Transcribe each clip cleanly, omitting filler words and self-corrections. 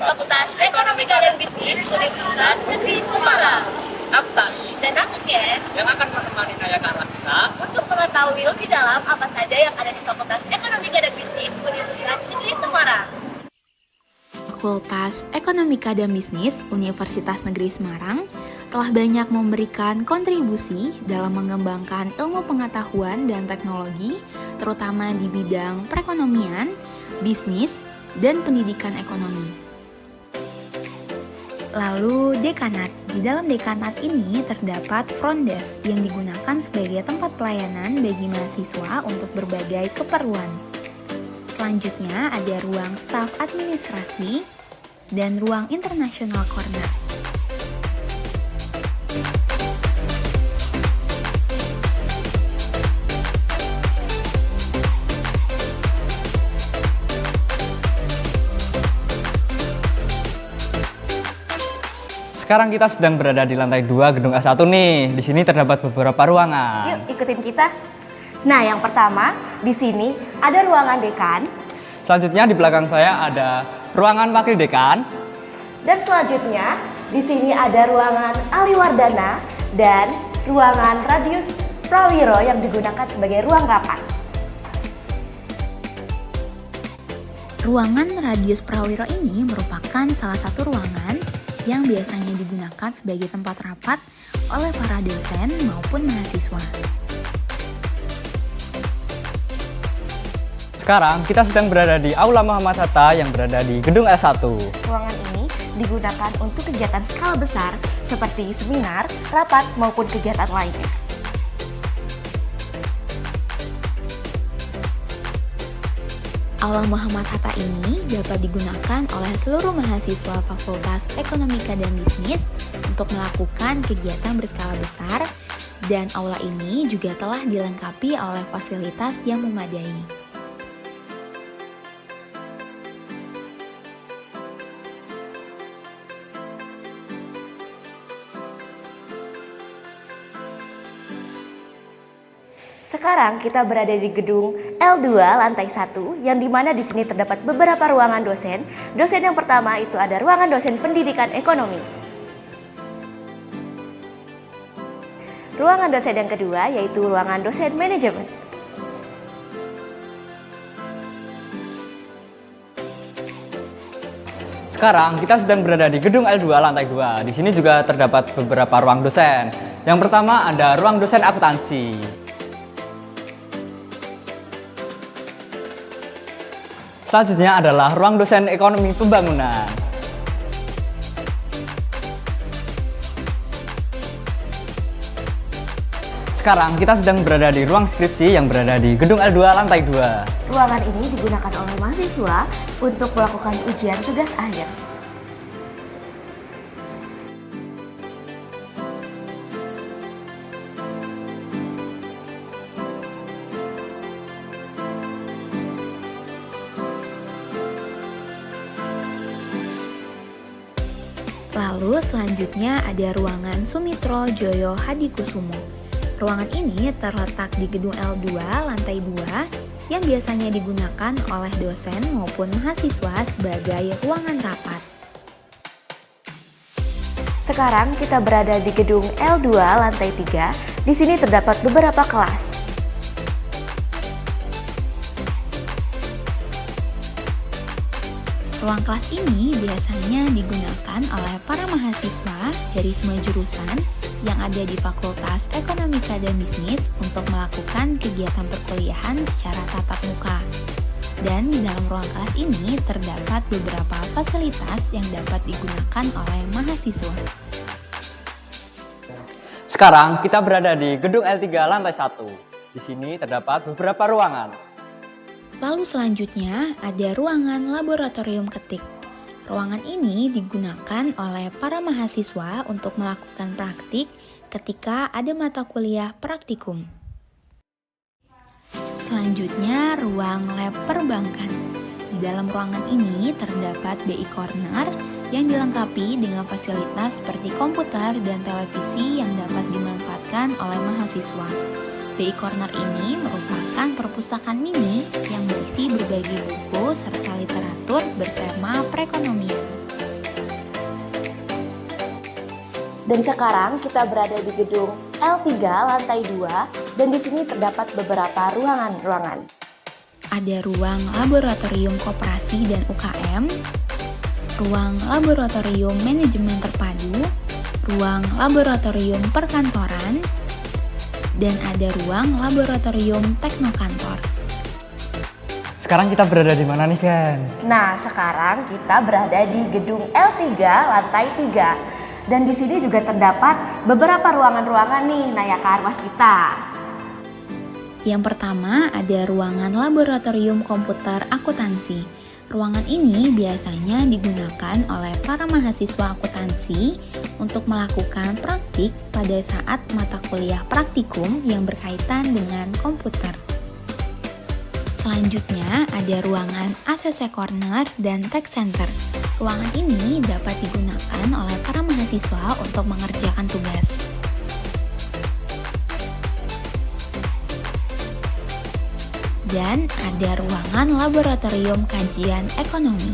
Fakultas Ekonomika dan Bisnis Universitas Negeri Semarang. Aku Sani, Dan aku Ken, yang akan menemani saya ke arah sana. untuk mengetahui lebih dalam apa saja yang ada di Fakultas Ekonomika dan Bisnis Universitas Negeri Semarang. Fakultas Ekonomika dan Bisnis Universitas Negeri Semarang telah banyak memberikan kontribusi dalam mengembangkan ilmu pengetahuan dan teknologi, terutama di bidang perekonomian, bisnis, dan pendidikan ekonomi. Lalu dekanat. Di dalam dekanat ini terdapat front desk yang digunakan sebagai tempat pelayanan bagi mahasiswa untuk berbagai keperluan. Selanjutnya ada ruang staf administrasi dan ruang international corner. Sekarang kita sedang berada di lantai 2 gedung A1 nih. Di sini terdapat beberapa ruangan. Yuk ikutin kita. Nah, yang pertama, di sini ada ruangan dekan, Selanjutnya di belakang saya ada ruangan wakil dekan. dan selanjutnya di sini ada ruangan Aliwardana dan ruangan Radius Prawiro yang digunakan sebagai ruang rapat. Ruangan Radius Prawiro ini merupakan salah satu ruangan yang biasanya digunakan sebagai tempat rapat oleh para dosen maupun mahasiswa. Sekarang kita sedang berada di Aula Muhammad Hatta yang berada di gedung S1. Ruangan ini digunakan untuk kegiatan skala besar seperti seminar, rapat, maupun kegiatan lainnya. Aula Muhammad Hatta ini dapat digunakan oleh seluruh mahasiswa Fakultas Ekonomika dan Bisnis untuk melakukan kegiatan berskala besar, dan aula ini juga telah dilengkapi oleh fasilitas yang memadai. Sekarang kita berada di gedung L2 lantai 1 yang dimana di sini terdapat beberapa ruangan dosen. Dosen yang pertama itu ada ruangan dosen pendidikan ekonomi. Ruangan dosen yang kedua yaitu ruangan dosen manajemen. Sekarang kita sedang berada di gedung L2 lantai 2. Di sini juga terdapat beberapa ruang dosen. Yang pertama ada ruang dosen akuntansi. Selanjutnya adalah ruang dosen ekonomi pembangunan. Sekarang kita sedang berada di ruang skripsi yang berada di gedung L2 lantai 2. Ruangan ini digunakan oleh mahasiswa untuk melakukan ujian tugas akhir. Lalu selanjutnya ada ruangan Sumitro Joyo Hadikusumo. Ruangan ini terletak di gedung L2 lantai 2 yang biasanya digunakan oleh dosen maupun mahasiswa sebagai ruangan rapat. Sekarang kita berada di gedung L2 lantai 3. Di sini terdapat beberapa kelas. Ruang kelas ini biasanya digunakan oleh para mahasiswa dari semua jurusan yang ada di Fakultas Ekonomika dan Bisnis untuk melakukan kegiatan perkuliahan secara tatap muka. Dan di dalam ruang kelas ini terdapat beberapa fasilitas yang dapat digunakan oleh mahasiswa. Sekarang kita berada di gedung L3 lantai 1. Di sini terdapat beberapa ruangan. Lalu selanjutnya ada ruangan laboratorium ketik. Ruangan ini digunakan oleh para mahasiswa untuk melakukan praktik ketika ada mata kuliah praktikum. Selanjutnya ruang lab perbankan. Di dalam ruangan ini terdapat BI Corner yang dilengkapi dengan fasilitas seperti komputer dan televisi yang dapat dimanfaatkan oleh mahasiswa. BI Corner ini merupakan perpustakaan mini yang berisi berbagai buku serta literatur bertema perekonomian. Dan sekarang kita berada di gedung L3 lantai 2 dan di sini terdapat beberapa ruangan. Ada ruang laboratorium koperasi dan UKM, ruang laboratorium manajemen terpadu, ruang laboratorium perkantoran, dan ada ruang laboratorium teknokantor. Sekarang kita berada di mana nih, Ken? Nah, sekarang kita berada di gedung L3 lantai 3. Dan di sini juga terdapat beberapa ruangan-ruangan nih, Nayaka Arwasita. Yang pertama ada ruangan laboratorium komputer akuntansi. Ruangan ini biasanya digunakan oleh para mahasiswa akuntansi untuk melakukan praktik pada saat mata kuliah praktikum yang berkaitan dengan komputer. Selanjutnya ada ruangan ACC Corner dan Tech Center. Ruangan ini dapat digunakan oleh para mahasiswa untuk mengerjakan tugas. Dan ada ruangan laboratorium kajian ekonomi.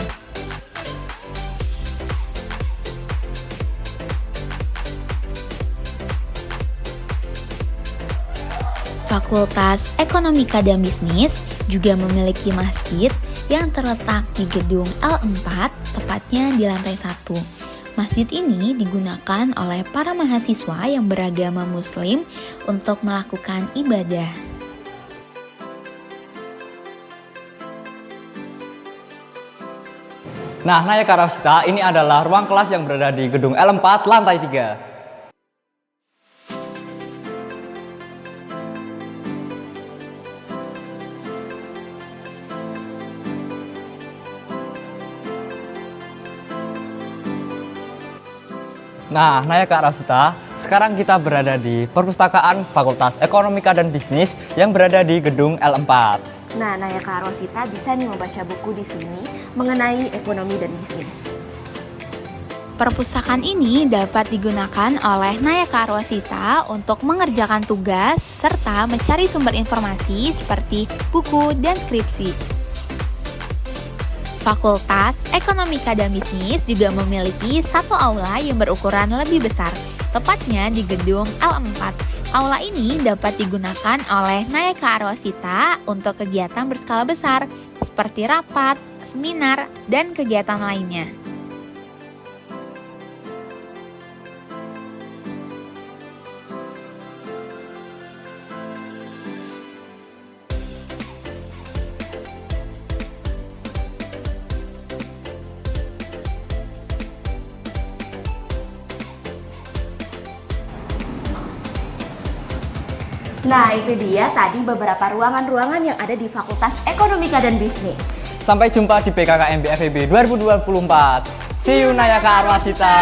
Fakultas Ekonomika dan Bisnis juga memiliki masjid yang terletak di gedung L4, tepatnya di lantai 1. Masjid ini digunakan oleh para mahasiswa yang beragama Muslim untuk melakukan ibadah. Nah, Nayaka Arwasita, ini adalah ruang kelas yang berada di gedung L4 lantai 3. Nah, Nayaka Arwasita, sekarang kita berada di perpustakaan Fakultas Ekonomika dan Bisnis yang berada di gedung L4. Nah, Nayaka Arwasita bisa nih membaca buku di sini mengenai ekonomi dan bisnis. Perpustakaan ini dapat digunakan oleh Nayaka Arwasita untuk mengerjakan tugas serta mencari sumber informasi seperti buku dan skripsi. Fakultas Ekonomika dan Bisnis juga memiliki satu aula yang berukuran lebih besar, tepatnya di gedung L4. Aula ini dapat digunakan oleh Nayaka Arwasita untuk kegiatan berskala besar, seperti rapat, seminar, dan kegiatan lainnya. Nah, itu dia tadi beberapa ruangan-ruangan yang ada di Fakultas Ekonomika dan Bisnis. Sampai jumpa di PKKMB FEB 2024. See you Nayaka Arwasita.